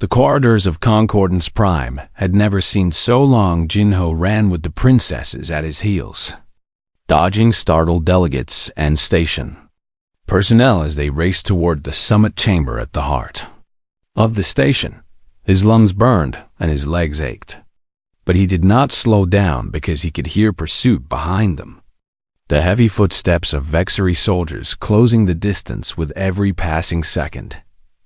The corridors of Concordance Prime had never seemed so long. Jinho ran with the princesses at his heels, dodging startled delegates and station personnel as they raced toward the summit chamber at the heart of the station. His lungs burned and his legs ached, but he did not slow down because he could hear pursuit behind them. The heavy footsteps of Vexery soldiers closing the distance with every passing second.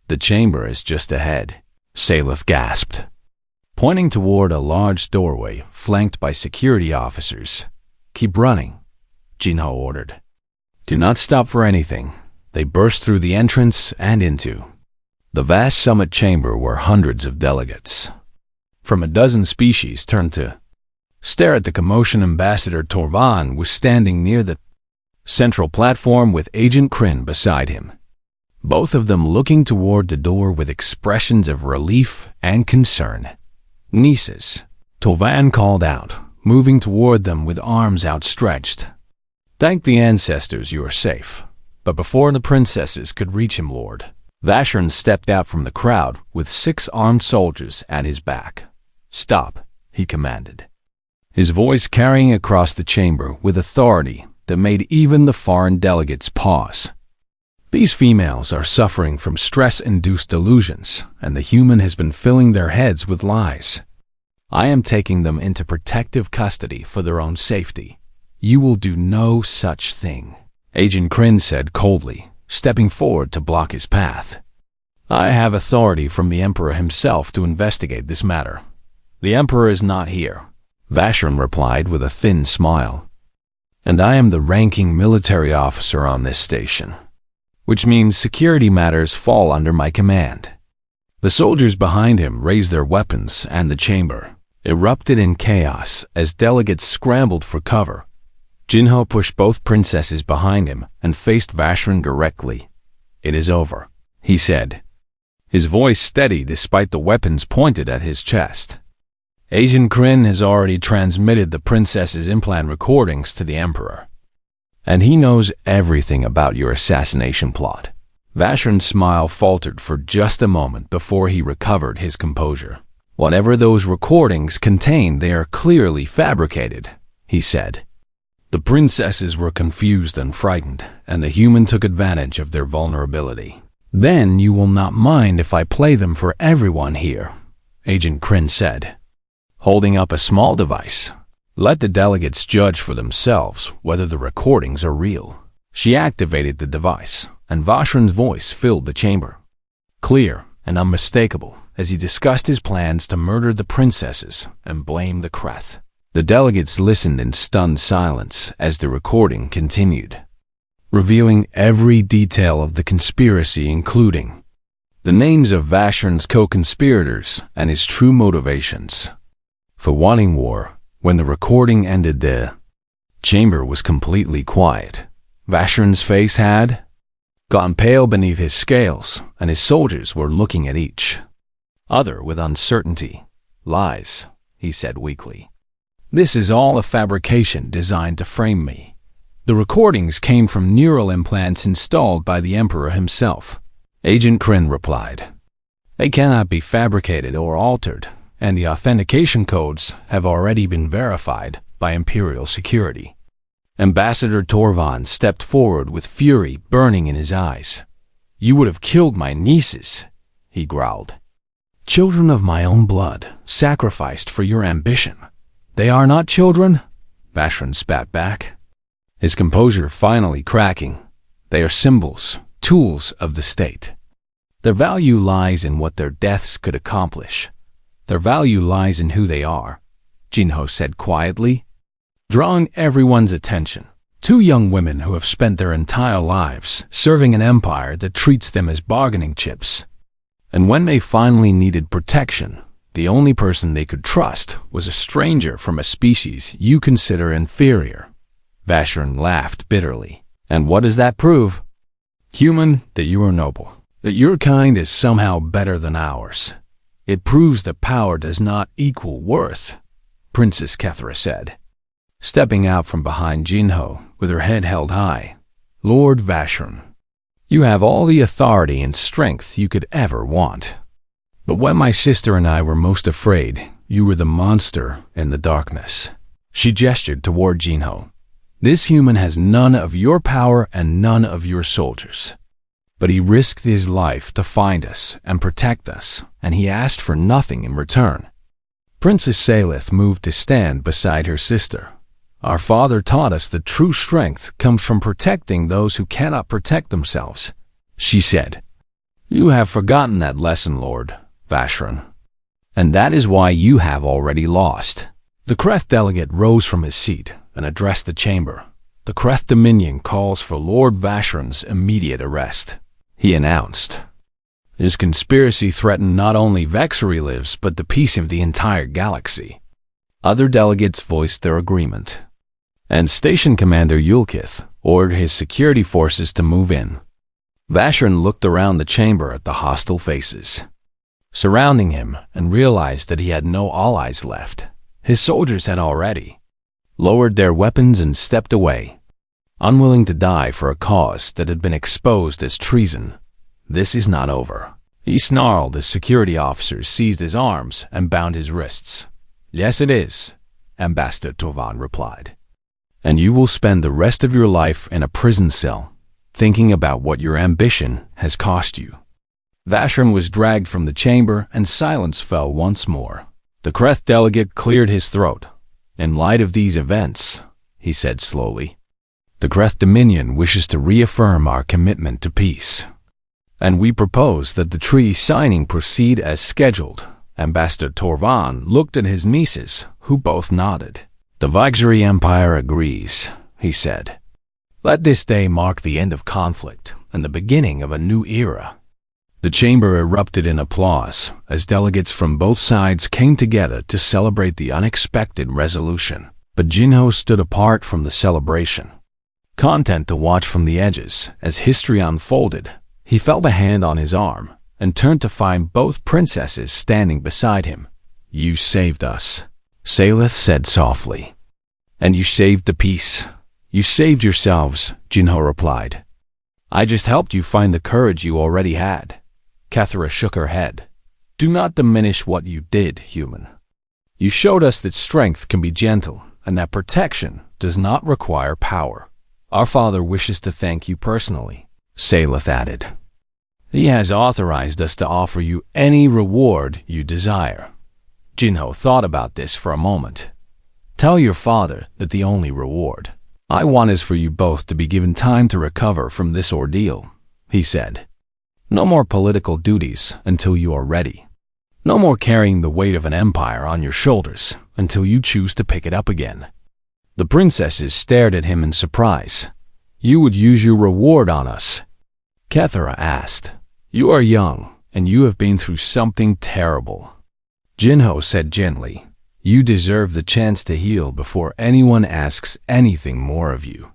"The chamber is just ahead," Saleth gasped, pointing toward a large doorway flanked by security officers. "Keep running," Jinho ordered. "Do not stop for anything." They burst through the entrance and into the vast summit chamber where hundreds of delegates from a dozen species turned to stare at the commotion. Ambassador Torvan was standing near the central platform with Agent Kryn beside him, both of them looking toward the door with expressions of relief and concern. "Nieces," Torvan called out, moving toward them with arms outstretched. "Thank the ancestors you are safe." But before the princesses could reach him, Lord Vashern stepped out from the crowd with 6 armed soldiers at his back. "Stop," he commanded, his voice carrying across the chamber with authority that made even the foreign delegates pause. "These females are suffering from stress-induced delusions, and the human has been filling their heads with lies. I am taking them into protective custody for their own safety. You will do no such thing," Agent Kryn said coldly, stepping forward to block his path. "I have authority from the Emperor himself to investigate this matter." "The Emperor is not here," Vashern replied with a thin smile. "And I am the ranking military officer on this station, which means security matters fall under my command." The soldiers behind him raised their weapons and the chamber erupted in chaos as delegates scrambled for cover. Jinho pushed both princesses behind him and faced Vashern directly. "It is over," he said, his voice steady despite the weapons pointed at his chest. "Agent Kryn has already transmitted the princess's implant recordings to the Emperor, and he knows everything about your assassination plot." Vashern's smile faltered for just a moment before he recovered his composure. "Whatever those recordings contain, they are clearly fabricated," he said. "The princesses were confused and frightened, and the human took advantage of their vulnerability." "Then you will not mind if I play them for everyone here," Agent Kryn said, holding up a small device. "Let the delegates judge for themselves whether the recordings are real." She activated the device, and Vashern's voice filled the chamber, clear and unmistakable, as he discussed his plans to murder the princesses and blame the Kreth. The delegates listened in stunned silence as the recording continued, revealing every detail of the conspiracy, including the names of Vashern's co-conspirators and his true motivations for wanting war. When the recording ended, the chamber was completely quiet. Vashern's face had gone pale beneath his scales, and his soldiers were looking at each other with uncertainty. "Lies," he said weakly. "This is all a fabrication designed to frame me. The recordings came from neural implants installed by the Emperor himself," Agent Kryn replied. "They cannot be fabricated or altered, and the authentication codes have already been verified by Imperial security." Ambassador Torvan stepped forward with fury burning in his eyes. "You would have killed my nieces," he growled. "Children of my own blood, sacrificed for your ambition." "They are not children," Vashern spat back, his composure finally cracking. "They are symbols, tools of the state. Their value lies in what their deaths could accomplish. Their value lies in who they are," Jinho said quietly, drawing everyone's attention. "2 young women who have spent their entire lives serving an empire that treats them as bargaining chips. And when they finally needed protection, the only person they could trust was a stranger from a species you consider inferior." Vashern laughed bitterly. "And what does that prove?" "Human, that you are noble, that your kind is somehow better than ours. It proves that power does not equal worth," Princess Kethra said, stepping out from behind Jinho with her head held high. "Lord Vashern, you have all the authority and strength you could ever want. But when my sister and I were most afraid, you were the monster in the darkness." She gestured toward Jinho. "This human has none of your power and none of your soldiers. But he risked his life to find us and protect us, and he asked for nothing in return." Princess Salith moved to stand beside her sister. "Our father taught us that true strength comes from protecting those who cannot protect themselves," she said. "You have forgotten that lesson, Lord Vashran, and that is why you have already lost." The Kreth delegate rose from his seat and addressed the chamber. "The Kreth Dominion calls for Lord Vashran's immediate arrest," he announced. "His conspiracy threatened not only Vexery lives, but the peace of the entire galaxy." Other delegates voiced their agreement, and Station Commander Yulkith ordered his security forces to move in. Vashran looked around the chamber at the hostile faces surrounding him and realized that he had no allies left. His soldiers had already lowered their weapons and stepped away, unwilling to die for a cause that had been exposed as treason. "This is not over," he snarled as security officers seized his arms and bound his wrists. "Yes, it is," Ambassador Torvan replied. "And you will spend the rest of your life in a prison cell, thinking about what your ambition has cost you." Vashran was dragged from the chamber and silence fell once more. The Kreth delegate cleared his throat. "In light of these events," he said slowly, "the Kreth Dominion wishes to reaffirm our commitment to peace, and we propose that the treaty signing proceed as scheduled." Ambassador Torvan looked at his nieces, who both nodded. "The Vexery Empire agrees," he said. "Let this day mark the end of conflict and the beginning of a new era." The chamber erupted in applause as delegates from both sides came together to celebrate the unexpected resolution. But Jinho stood apart from the celebration, content to watch from the edges as history unfolded. He felt a hand on his arm and turned to find both princesses standing beside him. "You saved us," Salith said softly. "And you saved the peace." "You saved yourselves," Jinho replied. "I just helped you find the courage you already had." Kathara shook her head. "Do not diminish what you did, human. You showed us that strength can be gentle and that protection does not require power. Our father wishes to thank you personally," Salith added. "He has authorized us to offer you any reward you desire." Jinho thought about this for a moment. "Tell your father that the only reward I want is for you both to be given time to recover from this ordeal," he said. "No more political duties until you are ready. No more carrying the weight of an empire on your shoulders until you choose to pick it up again." The princesses stared at him in surprise. "You would use your reward on us?" Kathara asked. "You are young, and you have been through something terrible." Jinho said gently, "You deserve the chance to heal before anyone asks anything more of you."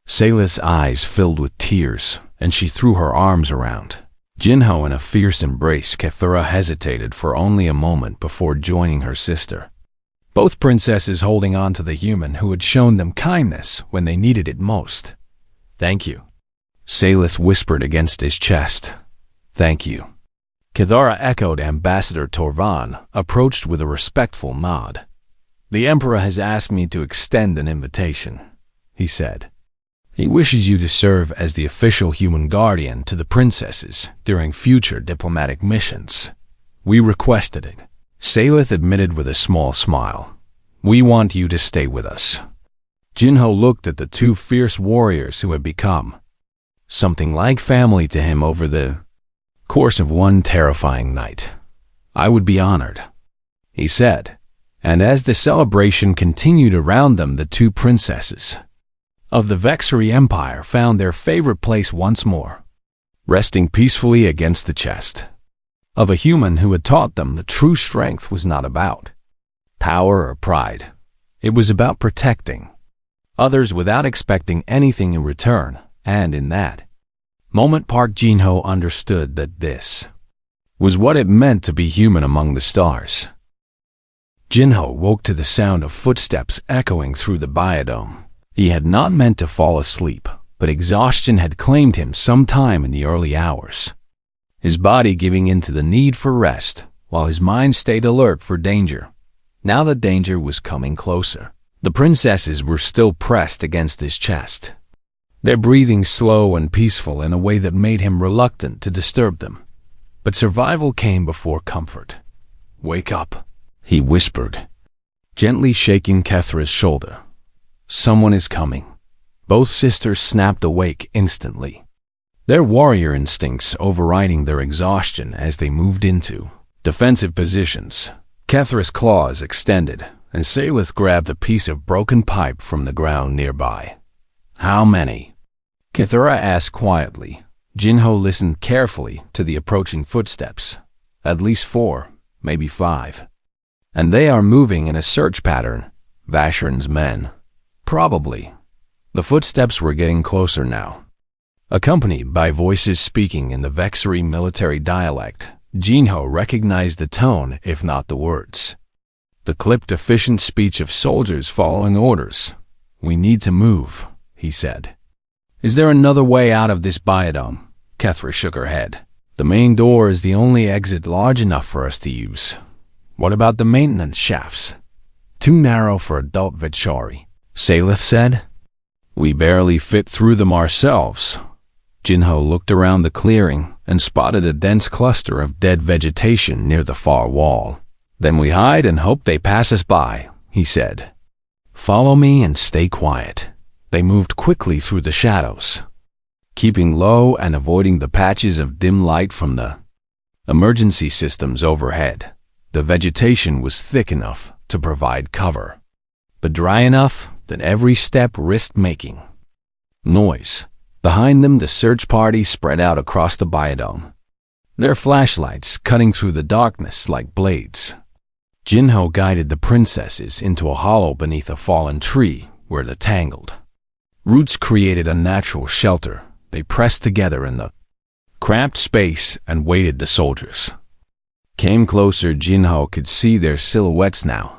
Salith's eyes filled with tears, and she threw her arms around Jinho in a fierce embrace. Kathara hesitated for only a moment before joining her sister, both princesses holding on to the human who had shown them kindness when they needed it most. "Thank you," Salith whispered against his chest. "Thank you." Kathara echoed. Ambassador Torvan approached with a respectful nod. "The Emperor has asked me to extend an invitation," he said. "He wishes you to serve as the official human guardian to the princesses during future diplomatic missions." "We requested it," Salith admitted with a small smile. "We want you to stay with us." Jinho looked at the two fierce warriors who had become something like family to him over the course of one terrifying night. "I would be honored," he said, and as the celebration continued around them, the two princesses of the Vexery Empire found their favorite place once more, resting peacefully against the chest of a human who had taught them that true strength was not about power or pride. It was about protecting others without expecting anything in return, and in that moment Park Jinho understood that this was what it meant to be human among the stars. Jinho woke to the sound of footsteps echoing through the biodome. He had not meant to fall asleep, but exhaustion had claimed him sometime in the early hours, his body giving in to the need for rest while his mind stayed alert for danger. Now the danger was coming closer. The princesses were still pressed against his chest, their breathing slow and peaceful in a way that made him reluctant to disturb them. But survival came before comfort. "Wake up," he whispered, gently shaking Kethra's shoulder. "Someone is coming." Both sisters snapped awake instantly, their warrior instincts overriding their exhaustion as they moved into defensive positions. Kethra's claws extended, and Salith grabbed a piece of broken pipe from the ground nearby. "How many?" Kethra asked quietly. Jinho listened carefully to the approaching footsteps. "At least 4, maybe 5. And they are moving in a search pattern. Vashran's men." "Probably." The footsteps were getting closer now, accompanied by voices speaking in the Vexari military dialect. Jinho recognized the tone, if not the words. The clipped, efficient speech of soldiers following orders. "We need to move," he said. "Is there another way out of this biodome?" Kethra shook her head. "The main door is the only exit large enough for us to use." "What about the maintenance shafts?" "Too narrow for adult Vechari," Salith said. "We barely fit through them ourselves." Jinho looked around the clearing and spotted a dense cluster of dead vegetation near the far wall. "Then we hide and hope they pass us by," he said. "Follow me and stay quiet." They moved quickly through the shadows, keeping low and avoiding the patches of dim light from the emergency systems overhead. The vegetation was thick enough to provide cover, but dry enough that every step risked making noise. Behind them, the search party spread out across the biodome, their flashlights cutting through the darkness like blades. Jinho guided the princesses into a hollow beneath a fallen tree where the tangled roots created a natural shelter. They pressed together in the cramped space and waited. The soldiers came closer. Jinho could see their silhouettes now.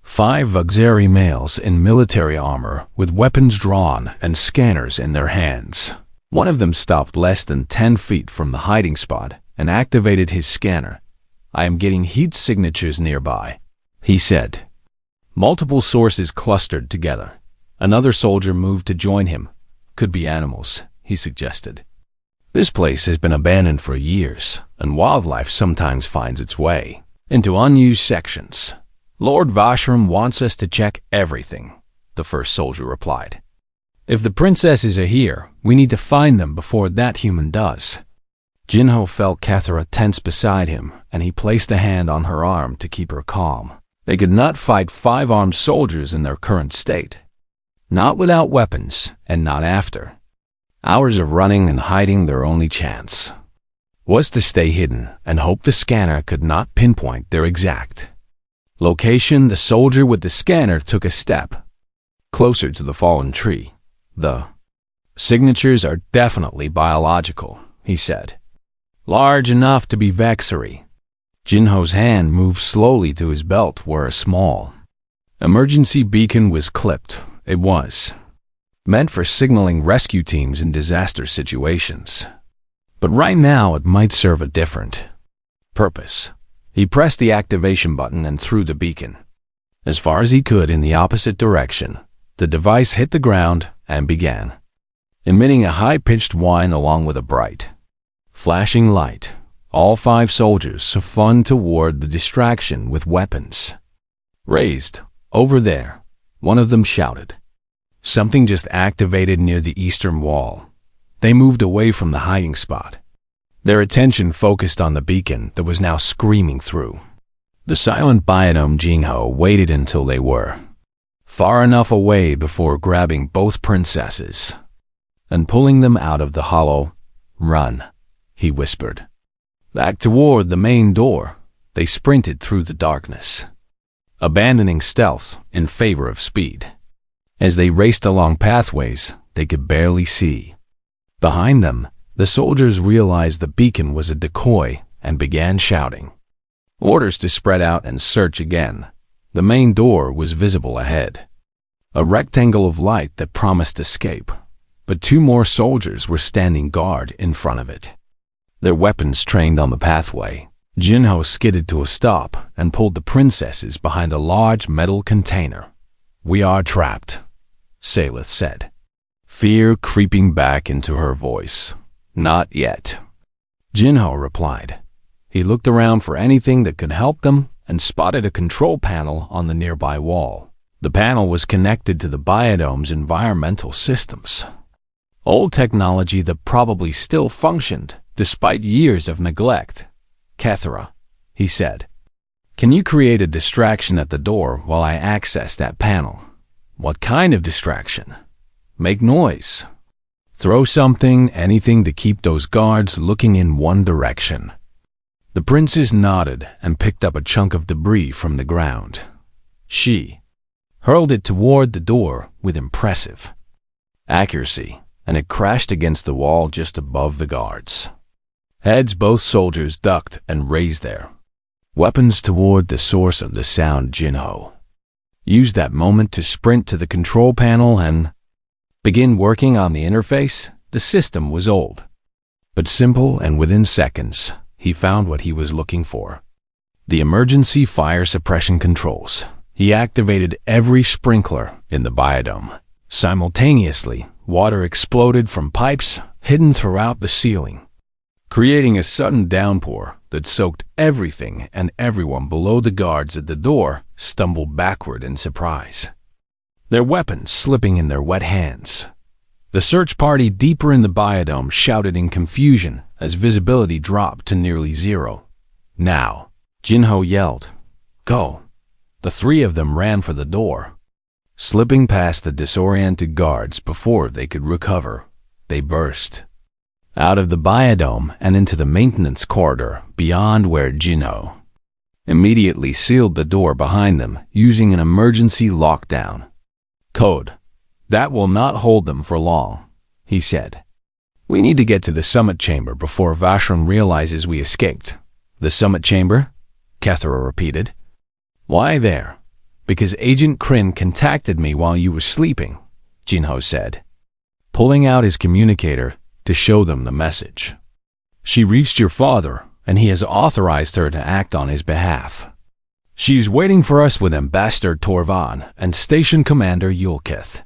5 Vexari males in military armor with weapons drawn and scanners in their hands. One of them stopped less than 10 feet from the hiding spot and activated his scanner. "I am getting heat signatures nearby," he said. Multiple sources clustered together. Another soldier moved to join him. "Could be animals," he suggested. "This place has been abandoned for years, and wildlife sometimes finds its way into unused sections." "Lord Vashram wants us to check everything," the first soldier replied. "If the princesses are here, we need to find them before that human does." Jinho felt Kethra tense beside him, and he placed a hand on her arm to keep her calm. They could not fight 5 armed soldiers in their current state. Not without weapons, and not after. Hours of running and hiding, their only chance was to stay hidden and hope the scanner could not pinpoint their exact location. The soldier with the scanner took a step closer to the fallen tree. "The signatures are definitely biological," he said. "Large enough to be Vexari." Jinho's hand moved slowly to his belt where a small emergency beacon was clipped. It was meant for signaling rescue teams in disaster situations. But right now it might serve a different purpose. He pressed the activation button and threw the beacon as far as he could in the opposite direction. The device hit the ground and began emitting a high-pitched whine along with a bright, flashing light. All 5 soldiers spun toward the distraction with weapons raised. "Over there," one of them shouted. Something just activated near the eastern wall. They moved away from the hiding spot, their attention focused on the beacon that was now screaming through the silent biodome. Jinho waited until they were far enough away before grabbing both princesses and pulling them out of the hollow. "Run," he whispered. Back toward the main door, they sprinted through the darkness, abandoning stealth in favor of speed. As they raced along pathways they could barely see behind them, the soldiers realized the beacon was a decoy and began shouting orders to spread out and search again. The main door was visible ahead, a rectangle of light that promised escape, but 2 more soldiers were standing guard in front of it, their weapons trained on the pathway. Jinho skidded to a stop and pulled the princesses behind a large metal container. "We are trapped," Salith said, fear creeping back into her voice. "Not yet," Jinho replied. He looked around for anything that could help them and spotted a control panel on the nearby wall. The panel was connected to the biodome's environmental systems. Old technology that probably still functioned despite years of neglect. "Kethra," he said, "can you create a distraction at the door while I access that panel?" "What kind of distraction?" "Make noise. Throw something, anything to keep those guards looking in one direction." The princess nodded and picked up a chunk of debris from the ground. She hurled it toward the door with impressive accuracy, and it crashed against the wall just above the guards. Heads both soldiers ducked and raised their weapons toward the source of the sound. Jinho used that moment to sprint to the control panel and begin working on the interface. The system was old, but simple, and within seconds, he found what he was looking for. The emergency fire suppression controls. He activated every sprinkler in the biodome. Simultaneously, water exploded from pipes hidden throughout the ceiling, creating a sudden downpour that soaked everything, and everyone below the guards at the door stumbled backward in surprise, their weapons slipping in their wet hands. The search party deeper in the biodome shouted in confusion as visibility dropped to nearly zero. "Now," Jinho yelled. "Go." The three of them ran for the door, slipping past the disoriented guards before they could recover. They burst out of the biodome and into the maintenance corridor beyond, where Jinho immediately sealed the door behind them using an emergency lockdown code. "That will not hold them for long," he said. "We need to get to the summit chamber before Vashron realizes we escaped." "The summit chamber?" Kethra repeated. "Why there?" "Because Agent Kryn contacted me while you were sleeping," Jinho said, pulling out his communicator to show them the message. "She reached your father, and he has authorized her to act on his behalf. She's waiting for us with Ambassador Torvan and Station Commander Yulkith.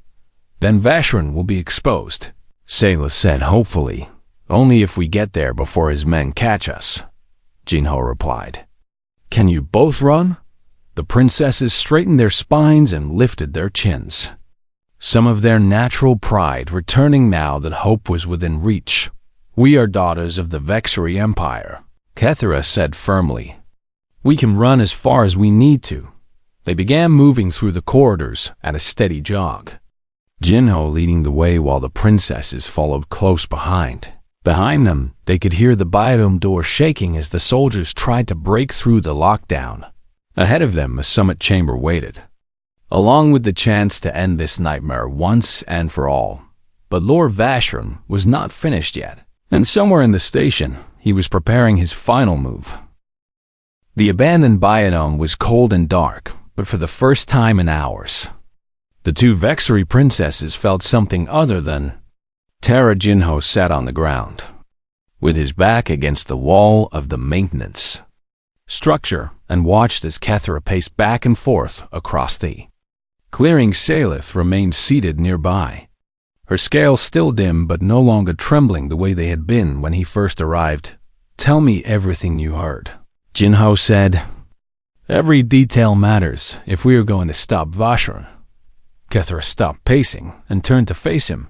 Then Vashron will be exposed," Salith said hopefully. "Only if we get there before his men catch us," Jinho replied. "Can you both run?" The princesses straightened their spines and lifted their chins, some of their natural pride returning now that hope was within reach. "We are daughters of the Vexery Empire," Kethra said firmly. "We can run as far as we need to." They began moving through the corridors at a steady jog, Jinho leading the way while the princesses followed close behind. Behind them, they could hear the biodome door shaking as the soldiers tried to break through the lockdown. Ahead of them, a summit chamber waited, along with the chance to end this nightmare once and for all. But Lord Vashron was not finished yet, and somewhere in the station, he was preparing his final move. The abandoned biodome was cold and dark, but for the first time in hours, the two Vexery princesses felt something other than terror. Jinho sat on the ground, with his back against the wall of the maintenance structure, and watched as Kethra paced back and forth across the clearing. Salith remained seated nearby, her scales still dim but no longer trembling the way they had been when he first arrived. "Tell me everything you heard," Jinho said. "Every detail matters if we are going to stop Vashron." Kethra stopped pacing and turned to face him.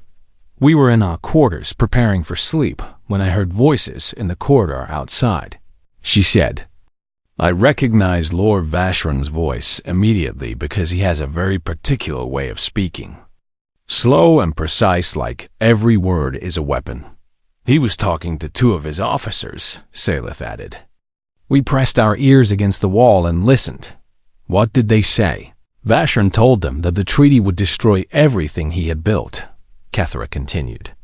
"We were in our quarters preparing for sleep when I heard voices in the corridor outside," she said. "I recognized Lord Vashron's voice immediately because he has a very particular way of speaking. Slow and precise, like every word is a weapon." "He was talking to two of his officers," Salith added. "We pressed our ears against the wall and listened." "What did they say?" "Vashron told them that the treaty would destroy everything he had built," Kethra continued.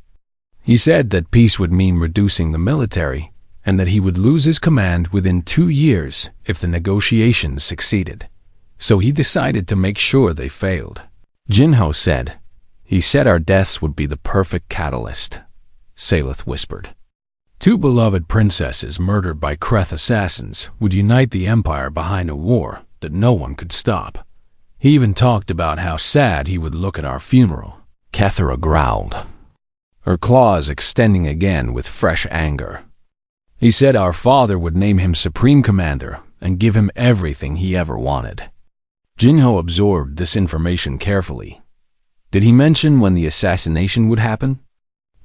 "He said that peace would mean reducing the military, and that he would lose his command within 2 years if the negotiations succeeded. So he decided to make sure they failed." Jinho said. "He said our deaths would be the perfect catalyst," Salith whispered. Two beloved princesses murdered by Kreth assassins would unite the Empire behind a war that no one could stop. He even talked about how sad he would look at our funeral. Kethera growled, her claws extending again with fresh anger. He said our father would name him Supreme Commander and give him everything he ever wanted. Jinho absorbed this information carefully. Did he mention when the assassination would happen?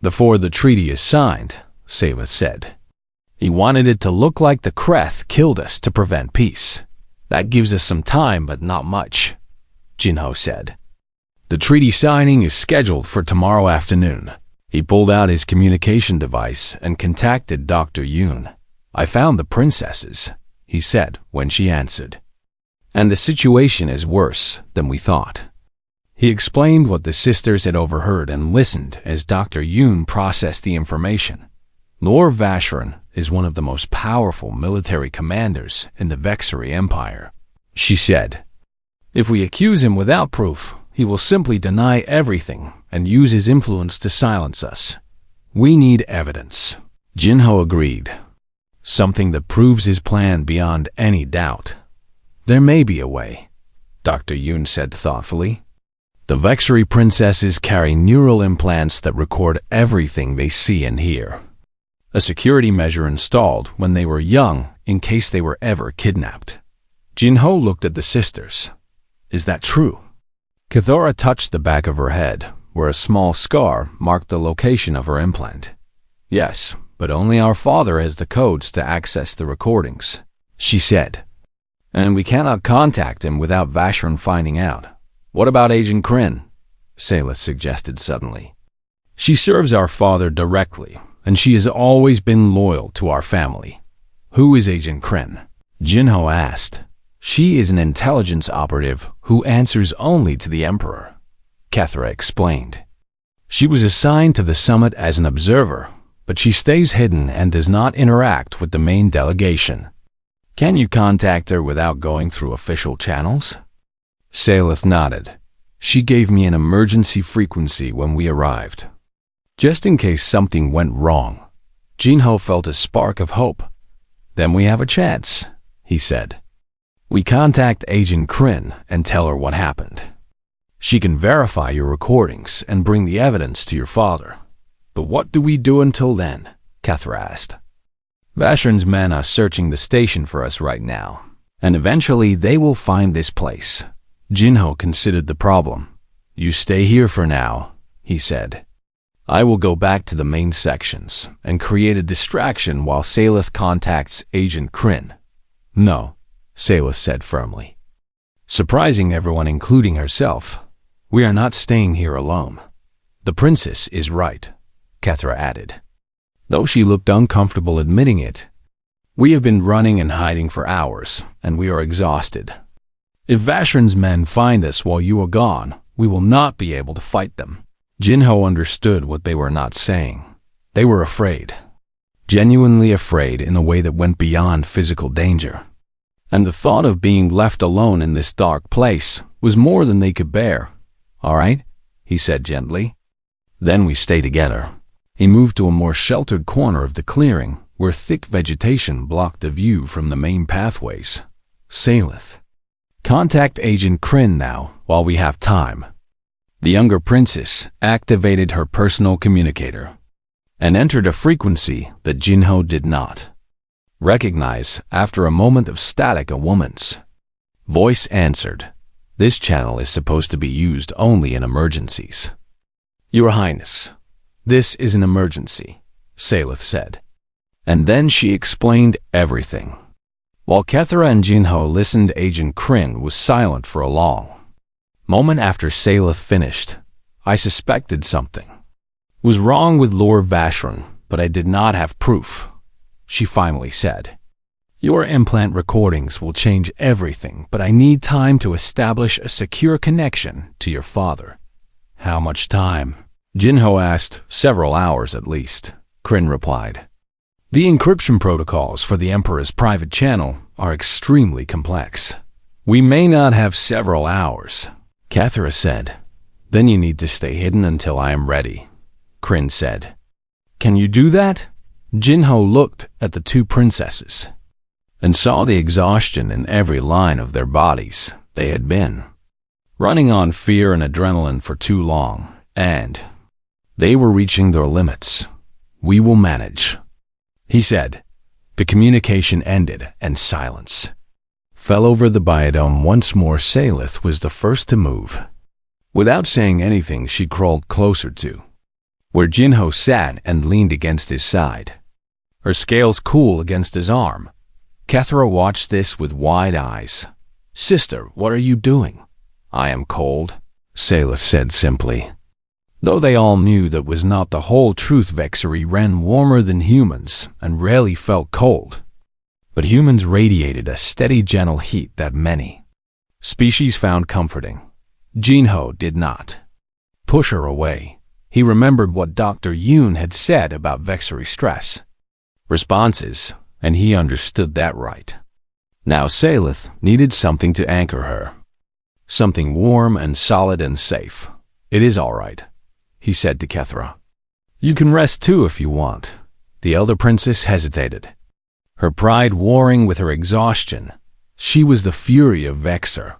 Before the treaty is signed, Seva said. He wanted it to look like the Kreth killed us to prevent peace. That gives us some time, but not much, Jinho said. The treaty signing is scheduled for tomorrow afternoon. He pulled out his communication device and contacted Dr. Yoon. I found the princesses, he said when she answered. And the situation is worse than we thought. He explained what the sisters had overheard and listened as Dr. Yoon processed the information. Lord Vacheron is one of the most powerful military commanders in the Vexery Empire, she said. If we accuse him without proof, he will simply deny everything and use his influence to silence us. We need evidence. Jinho agreed. Something that proves his plan beyond any doubt. There may be a way, Dr. Yoon said thoughtfully. The Vexery princesses carry neural implants that record everything they see and hear. A security measure installed when they were young in case they were ever kidnapped. Jinho looked at the sisters. Is that true? Kethera touched the back of her head, where a small scar marked the location of her implant. Yes, but only our father has the codes to access the recordings, she said. And we cannot contact him without Vacheron finding out. What about Agent Kryn? Sayla suggested suddenly. She serves our father directly, and she has always been loyal to our family. Who is Agent Kryn? Jinho asked. She is an intelligence operative who answers only to the Emperor, Kethera explained. She was assigned to the summit as an observer, but she stays hidden and does not interact with the main delegation. Can you contact her without going through official channels? Saleth nodded. She gave me an emergency frequency when we arrived. Just in case something went wrong. Jinho felt a spark of hope. Then we have a chance, he said. We contact Agent Kryn and tell her what happened. She can verify your recordings and bring the evidence to your father. But what do we do until then? Kethera asked. Vacheron's men are searching the station for us right now, and eventually they will find this place. Jinho considered the problem. You stay here for now, he said. I will go back to the main sections and create a distraction while Saleth contacts Agent Kryn. No, Saleth said firmly. Surprising everyone, including herself. We are not staying here alone. The princess is right, Kethera added, though she looked uncomfortable admitting it. We have been running and hiding for hours, and we are exhausted. If Vacheron's men find us while you are gone, we will not be able to fight them. Jinho understood what they were not saying. They were afraid. Genuinely afraid in a way that went beyond physical danger. And the thought of being left alone in this dark place was more than they could bear. All right, he said gently. Then we stay together. He moved to a more sheltered corner of the clearing, where thick vegetation blocked the view from the main pathways. Saleth. Contact Agent Kryn now, while we have time. The younger princess activated her personal communicator and entered a frequency that Jinho did not recognize. After a moment of static, a woman's voice answered. This channel is supposed to be used only in emergencies. Your Highness, this is an emergency, Saleth said. And then she explained everything. While Kethera and Jinho listened, Agent Kryn was silent for a long moment after Saleth finished. I suspected something was wrong with Lord Vacheron, but I did not have proof, she finally said. Your implant recordings will change everything, but I need time to establish a secure connection to your father. How much time? Jinho asked. Several hours at least, Kryn replied. The encryption protocols for the Emperor's private channel are extremely complex. We may not have several hours, Kethera said. Then you need to stay hidden until I am ready, Kryn said. Can you do that? Jinho looked at the two princesses and saw the exhaustion in every line of their bodies. They had been running on fear and adrenaline for too long, and they were reaching their limits. "We will manage," he said. The communication ended, and silence fell over the biodome once more. Salith was the first to move. Without saying anything, she crawled closer to where Jinho sat and leaned against his side, her scales cool against his arm. Kethra watched this with wide eyes. "Sister, what are you doing?" "I am cold," Salith said simply. Though they all knew that was not the whole truth, Vexery ran warmer than humans and rarely felt cold. But humans radiated a steady, gentle heat that many species found comforting. Jinho did not push her away. He remembered what Dr. Yoon had said about Vexery stress responses, and he understood that right. Now Salith needed something to anchor her. Something warm and solid and safe. "It is all right," he said to Kethra. "You can rest too if you want." The elder princess hesitated, her pride warring with her exhaustion. She was the fury of Vexer,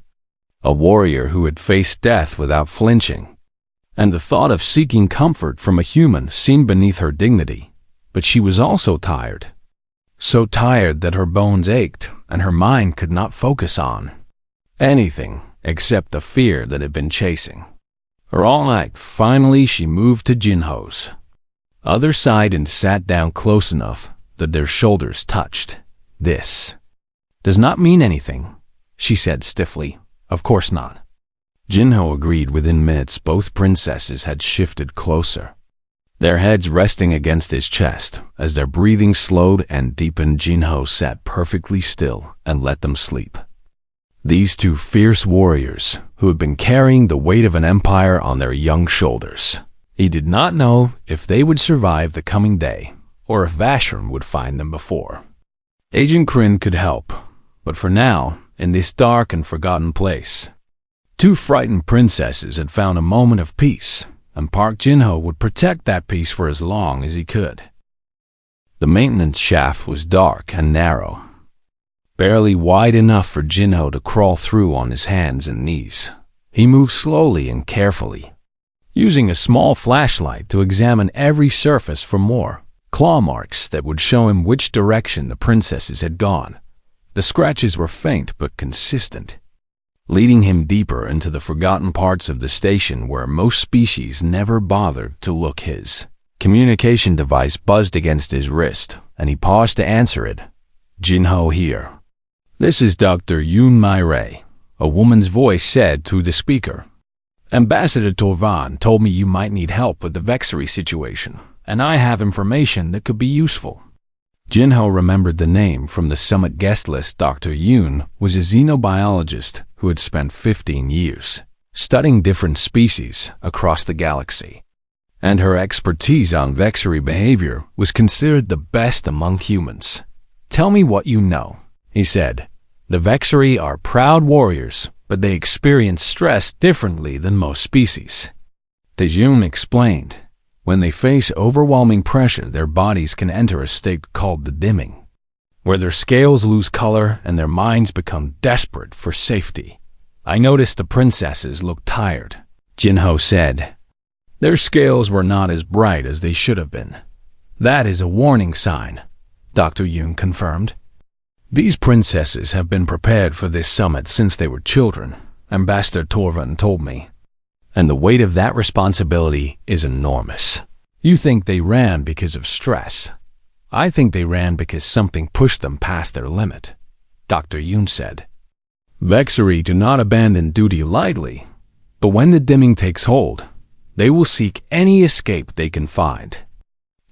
a warrior who had faced death without flinching, and the thought of seeking comfort from a human seemed beneath her dignity. But she was also tired, so tired that her bones ached and her mind could not focus on anything except the fear that had been chasing her all night. Finally, she moved to Jinho's other side and sat down close enough that their shoulders touched. "This does not mean anything," she said stiffly. "Of course not." Jinho agreed. Within minutes, both princesses had shifted closer, their heads resting against his chest. As their breathing slowed and deepened, Jinho sat perfectly still and let them sleep. These two fierce warriors, who had been carrying the weight of an empire on their young shoulders. He did not know if they would survive the coming day, or if Vashram would find them before Agent Kryn could help. But for now, in this dark and forgotten place, two frightened princesses had found a moment of peace, and Park Jinho would protect that peace for as long as he could. The maintenance shaft was dark and narrow, barely wide enough for Jinho to crawl through on his hands and knees. He moved slowly and carefully, using a small flashlight to examine every surface for more claw marks that would show him which direction the princesses had gone. The scratches were faint but consistent, leading him deeper into the forgotten parts of the station where most species never bothered to look. His communication device buzzed against his wrist, and he paused to answer it. "Jinho here. This is Dr. Yoon Mai-Ray," a woman's voice said through the speaker. "Ambassador Torvan told me you might need help with the Vexery situation, and I have information that could be useful." Jinho remembered the name from the summit guest list. Dr. Yoon was a xenobiologist who had spent 15 years studying different species across the galaxy, and her expertise on Vexery behavior was considered the best among humans. "Tell me what you know," he said. "The Vexery are proud warriors, but they experience stress differently than most species." Yoon explained. When they face overwhelming pressure, their bodies can enter a state called the dimming, where their scales lose color and their minds become desperate for safety. "I noticed the princesses looked tired," Jinho said. "Their scales were not as bright as they should have been." "That is a warning sign," Dr. Yoon confirmed. "These princesses have been prepared for this summit since they were children," Ambassador Torvan told me. "And the weight of that responsibility is enormous." "You think they ran because of stress? I think they ran because something pushed them past their limit," Dr. Yoon said. "Vexery do not abandon duty lightly, but when the dimming takes hold, they will seek any escape they can find."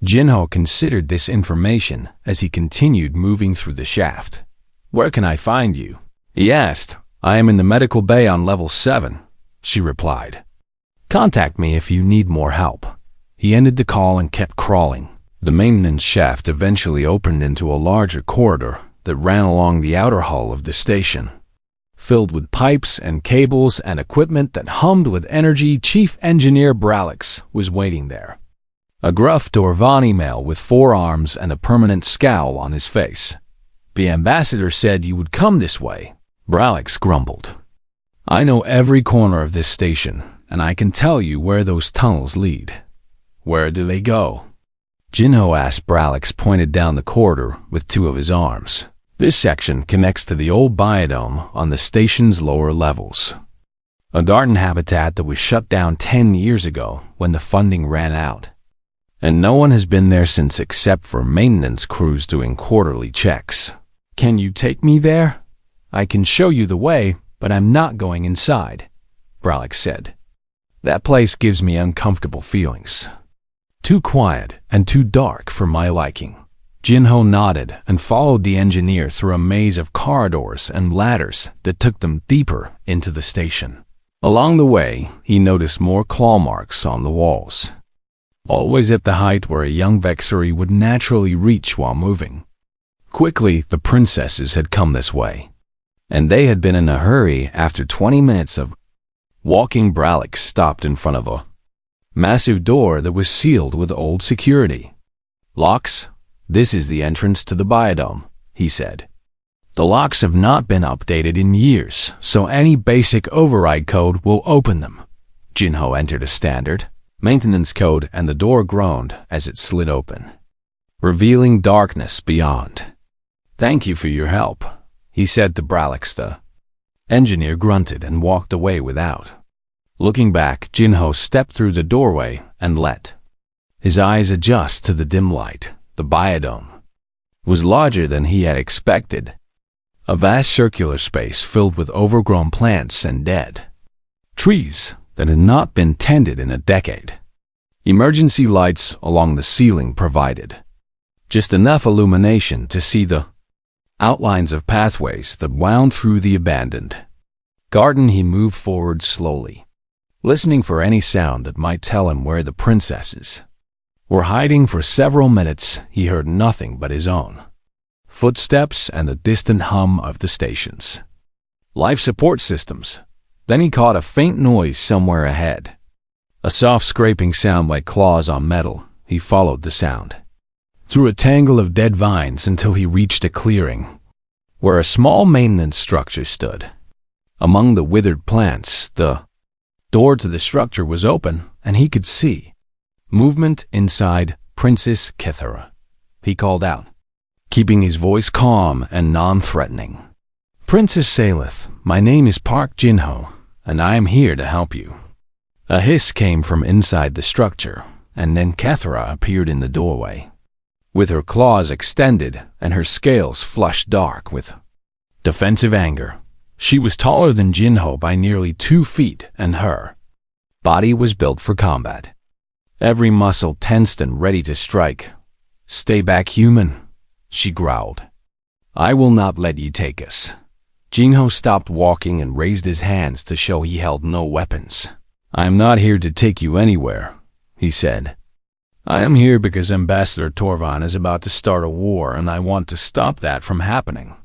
Jinho considered this information as he continued moving through the shaft. "Where can I find you?" he asked. "I am in the medical bay on level 7, she replied. "Contact me if you need more help." He ended the call and kept crawling. The maintenance shaft eventually opened into a larger corridor that ran along the outer hull of the station, filled with pipes and cables and equipment that hummed with energy. Chief Engineer Bralix was waiting there, A gruff Dorvani male with 4 arms and a permanent scowl on his face. "The ambassador said you would come this way," Bralix grumbled. "I know every corner of this station, and I can tell you where those tunnels lead." "Where do they go?" Jinho asked. Bralix pointed down the corridor with 2 of his arms. "This section connects to the old biodome on the station's lower levels. A garden habitat that was shut down 10 years ago when the funding ran out. And no one has been there since except for maintenance crews doing quarterly checks." "Can you take me there? I can show you the way, but I'm not going inside," Bralix said. "That place gives me uncomfortable feelings. Too quiet and too dark for my liking." Jinho nodded and followed the engineer through a maze of corridors and ladders that took them deeper into the station. Along the way, he noticed more claw marks on the walls, always at the height where a young Vexery would naturally reach while moving. Quickly, the princesses had come this way, and they had been in a hurry. After 20 minutes of walking, Bralix stopped in front of a massive door that was sealed with old security locks. "This is the entrance to the biodome," he said. "The locks have not been updated in years, so any basic override code will open them." Jinho entered a standard maintenance code, and the door groaned as it slid open, revealing darkness beyond. "Thank you for your help," he said to Bralix. The engineer grunted and walked away without looking back. Jinho stepped through the doorway and let his eyes adjust to the dim light. The biodome was larger than he had expected. A vast circular space filled with overgrown plants and dead trees that had not been tended in a decade. Emergency lights along the ceiling provided just enough illumination to see the outlines of pathways that wound through the abandoned garden. He moved forward slowly, listening for any sound that might tell him where the princesses were hiding. For several minutes, he heard nothing but his own footsteps and the distant hum of the station's life support systems. Then he caught a faint noise somewhere ahead, a soft scraping sound like claws on metal. He followed the sound through a tangle of dead vines until he reached a clearing where a small maintenance structure stood. Among the withered plants, the door to the structure was open, and he could see movement inside. "Princess Kethera," he called out, keeping his voice calm and non-threatening. "Princess Salith, my name is Park Jinho, and I am here to help you." A hiss came from inside the structure, and then Kethera appeared in the doorway, with her claws extended and her scales flushed dark with defensive anger. She was taller than Jinho by nearly 2 feet, and her body was built for combat. Every muscle tensed and ready to strike. "Stay back, human," she growled. "I will not let you take us." Jinho stopped walking and raised his hands to show he held no weapons. "I am not here to take you anywhere," he said. "I am here because Ambassador Torvan is about to start a war, and I want to stop that from happening.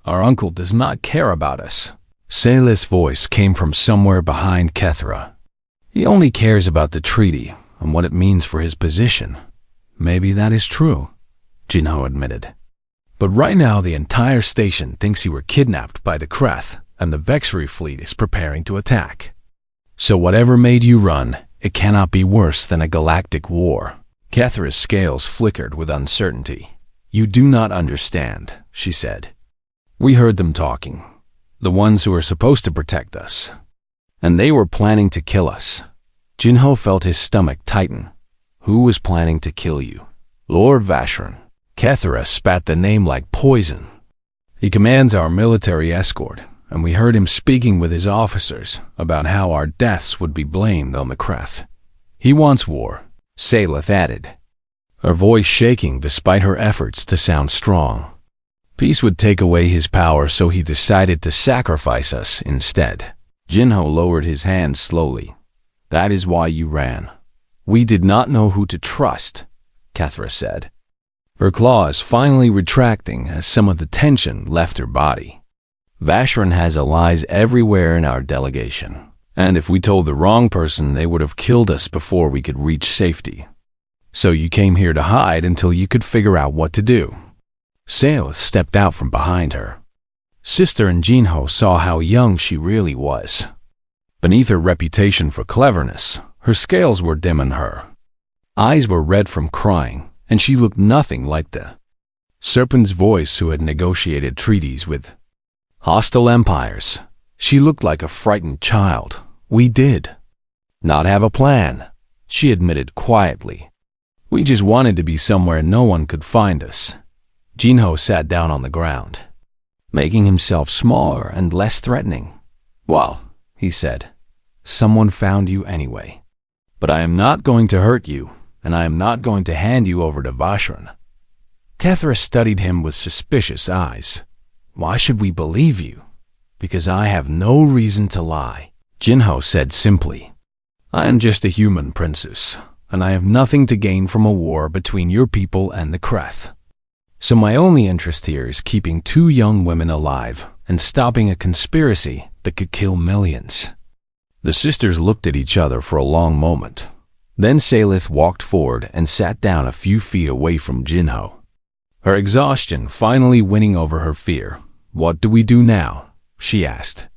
Our uncle does not care about us." Salith's voice came from somewhere behind Kethera. "He only cares about the treaty and what it means for his position." "Maybe that is true," Jinho admitted. "But right now the entire station thinks you were kidnapped by the Kreth, and the Vexery fleet is preparing to attack. So whatever made you run, it cannot be worse than a galactic war." Kethera's scales flickered with uncertainty. "You do not understand," she said. "We heard them talking, the ones who are supposed to protect us, and they were planning to kill us." Jinho felt his stomach tighten. "Who was planning to kill you?" "Lord Vashran." Kethera spat the name like poison. "He commands our military escort, and we heard him speaking with his officers about how our deaths would be blamed on the Kreth. He wants war," Salith added, her voice shaking despite her efforts to sound strong. "Peace would take away his power, so he decided to sacrifice us instead." Jinho lowered his hand slowly. "That is why you ran." "We did not know who to trust," Kethera said, her claws finally retracting as some of the tension left her body. "Vashran has allies everywhere in our delegation, and if we told the wrong person, they would have killed us before we could reach safety." So you came here to hide until you could figure out what to do. Sailor stepped out from behind her. Sister and Jinho saw how young she really was. Beneath her reputation for cleverness, her scales were dim in her. Eyes were red from crying, and she looked nothing like the serpent's voice who had negotiated treaties with hostile empires. She looked like a frightened child. We did not have a plan, she admitted quietly. We just wanted to be somewhere no one could find us. Jinho sat down on the ground, making himself smaller and less threatening. Well, he said, someone found you anyway. But I am not going to hurt you, and I am not going to hand you over to Vashran. Kethra studied him with suspicious eyes. Why should we believe you? Because I have no reason to lie, Jinho said simply. I am just a human princess, and I have nothing to gain from a war between your people and the Kreth. So my only interest here is keeping 2 young women alive and stopping a conspiracy that could kill millions. The sisters looked at each other for a long moment. Then Salith walked forward and sat down a few feet away from Jinho, her exhaustion finally winning over her fear. What do we do now? She asked.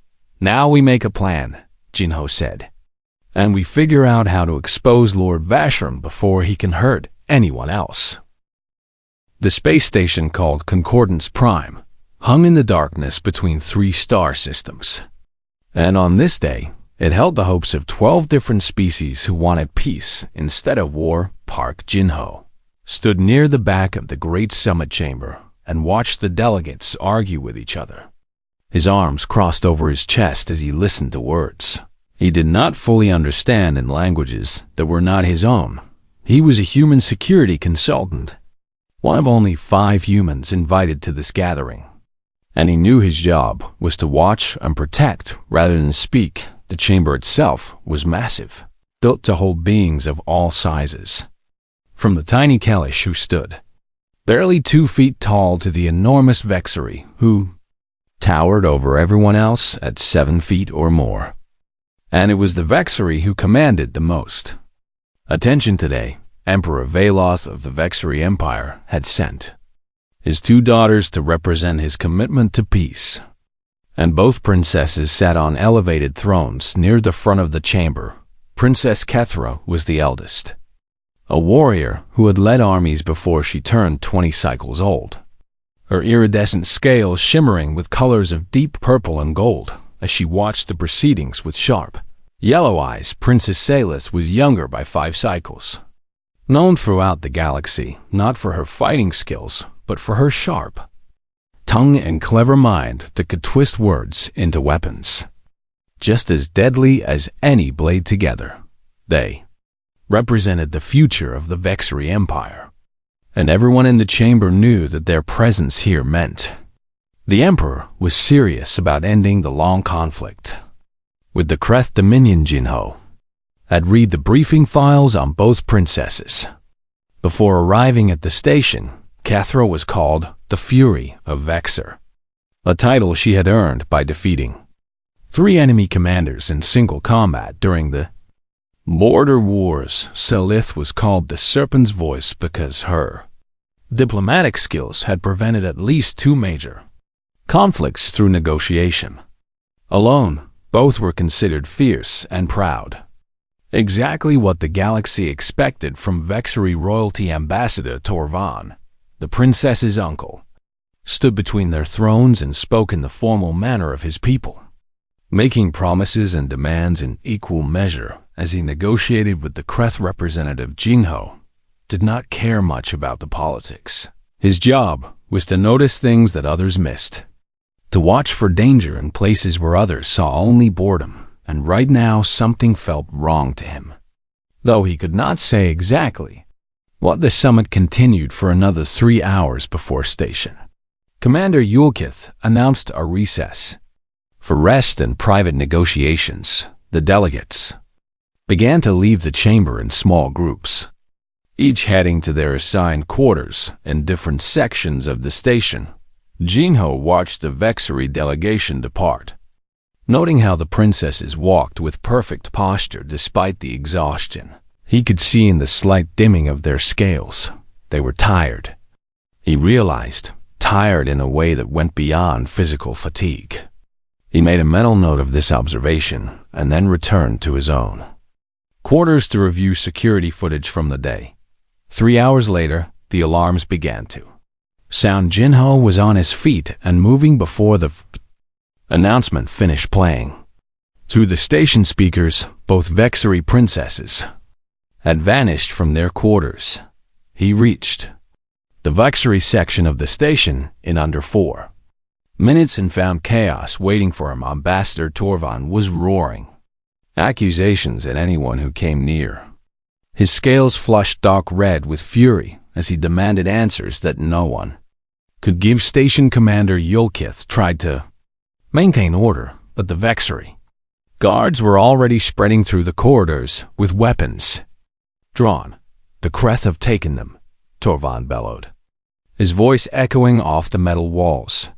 Now we make a plan, Jinho said. And we figure out how to expose Lord Vashram before he can hurt anyone else. The space station called Concordance Prime hung in the darkness between 3 star systems. And on this day, it held the hopes of 12 different species who wanted peace instead of war. Park Jinho stood near the back of the great summit chamber and watched the delegates argue with each other. His arms crossed over his chest as he listened to words he did not fully understand in languages that were not his own. He was a human security consultant, one of only 5 humans invited to this gathering. And he knew his job was to watch and protect rather than speak. The chamber itself was massive, built to hold beings of all sizes. From the tiny Kelish who stood barely 2 feet tall to the enormous Vexery who towered over everyone else at 7 feet or more. And it was the Vexery who commanded the most attention today. Emperor Veloth of the Vexery Empire had sent his 2 daughters to represent his commitment to peace. And both princesses sat on elevated thrones near the front of the chamber. Princess Kethra was the eldest, a warrior who had led armies before she turned 20 cycles old, her iridescent scales shimmering with colors of deep purple and gold as she watched the proceedings with sharp yellow eyes. Princess Salith was younger by 5 cycles. Known throughout the galaxy not for her fighting skills, but for her sharp tongue and clever mind that could twist words into weapons, just as deadly as any blade together. They represented the future of the Vexery Empire, and everyone in the chamber knew that their presence here meant the Emperor was serious about ending the long conflict with the Kreth Dominion. Jinho had read the briefing files on both princesses. Before arriving at the station, Kethra was called the Fury of Vexer, a title she had earned by defeating 3 enemy commanders in single combat during the Border Wars. Salith was called the Serpent's Voice because her diplomatic skills had prevented at least 2 major conflicts through negotiation. Alone, both were considered fierce and proud. Exactly what the galaxy expected from Vexery royalty. Ambassador Torvan, the princess's uncle, stood between their thrones and spoke in the formal manner of his people, making promises and demands in equal measure as he negotiated with the Kreth representative. Jinho did not care much about the politics. His job was to notice things that others missed, to watch for danger in places where others saw only boredom, and right now something felt wrong to him. Though he could not say exactly what, the summit continued for another 3 hours before station. Commander Yulkith announced a recess for rest and private negotiations. The delegates began to leave the chamber in small groups, each heading to their assigned quarters in different sections of the station. Jinho watched the Vexery delegation depart, noting how the princesses walked with perfect posture despite the exhaustion. He could see in the slight dimming of their scales. They were tired. He realized, tired in a way that went beyond physical fatigue. He made a mental note of this observation and then returned to his own quarters to review security footage from the day. 3 hours later, the alarms began to sound. Jinho was on his feet and moving before the announcement finished playing. Through the station speakers, both Vexery princesses had vanished from their quarters. He reached the Vexery section of the station in under 4 minutes and found chaos waiting for him. Ambassador Torvan was roaring accusations at anyone who came near. His scales flushed dark red with fury as he demanded answers that no one could give. Station Commander Yulkith tried to maintain order, but the Vexery guards were already spreading through the corridors with weapons drawn. The Kreth have taken them, Torvan bellowed, his voice echoing off the metal walls.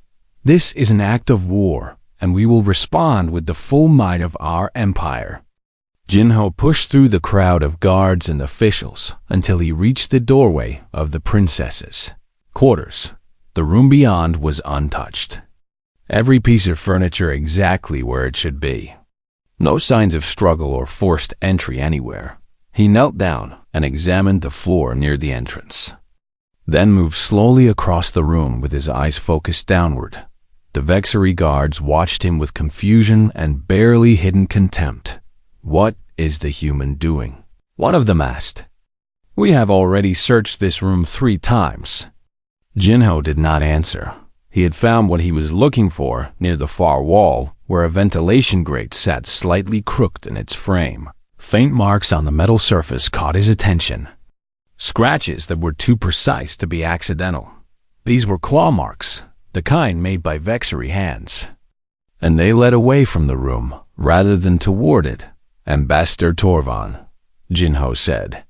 This is an act of war, and we will respond with the full might of our empire. Jinho pushed through the crowd of guards and officials until he reached the doorway of the princesses' quarters. The room beyond was untouched. Every piece of furniture exactly where it should be. No signs of struggle or forced entry anywhere. He knelt down and examined the floor near the entrance, then moved slowly across the room with his eyes focused downward. The Vexery guards watched him with confusion and barely hidden contempt. "What is the human doing?" one of them asked. "We have already searched this room 3 times. Jinho did not answer. He had found what he was looking for near the far wall, where a ventilation grate sat slightly crooked in its frame. Faint marks on the metal surface caught his attention. Scratches that were too precise to be accidental. These were claw marks, the kind made by Vexery hands. And they led away from the room, rather than toward it. "Ambassador Torvan," Jinho said,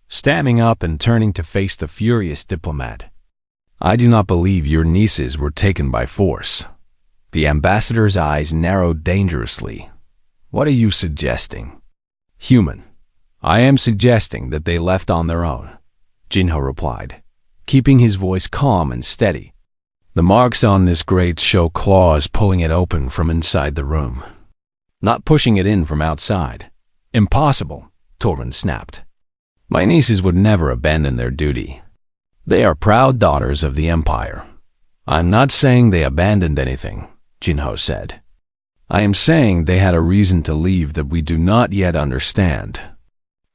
standing up and turning to face the furious diplomat. "I do not believe your nieces were taken by force." The ambassador's eyes narrowed dangerously. "What are you suggesting?" "Human. I am suggesting that they left on their own," Jinho replied, keeping his voice calm and steady. "The marks on this grate show claws pulling it open from inside the room, not pushing it in from outside." "Impossible," Torvan snapped. "My nieces would never abandon their duty. They are proud daughters of the Empire." "I'm not saying they abandoned anything," Jinho said. "I am saying they had a reason to leave that we do not yet understand.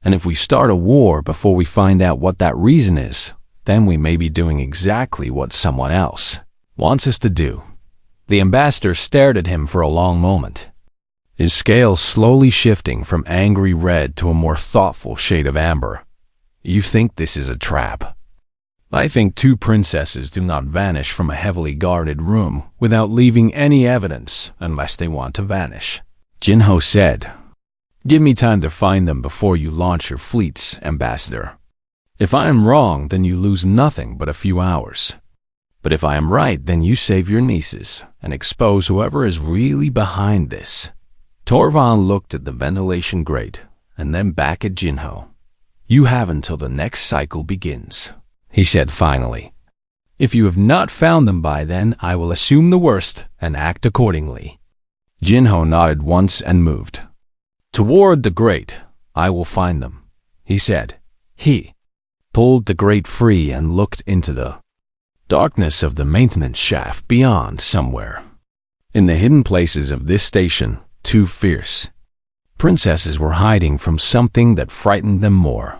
And if we start a war before we find out what that reason is, then we may be doing exactly what someone else wants us to do." The ambassador stared at him for a long moment, his scales slowly shifting from angry red to a more thoughtful shade of amber. "You think this is a trap?" "I think 2 princesses do not vanish from a heavily guarded room without leaving any evidence unless they want to vanish," Jinho said. "Give me time to find them before you launch your fleets, Ambassador. If I am wrong, then you lose nothing but a few hours. But if I am right, then you save your nieces and expose whoever is really behind this." Torvan looked at the ventilation grate and then back at Jinho. "You have until the next cycle begins," he said finally. "If you have not found them by then, I will assume the worst and act accordingly." Jinho nodded once and moved toward the grate. "I will find them," he said. He pulled the grate free and looked into the darkness of the maintenance shaft beyond somewhere. In the hidden places of this station, 2 fierce princesses were hiding from something that frightened them more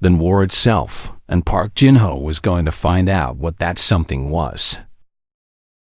than war itself, and Park Jinho was going to find out what that something was.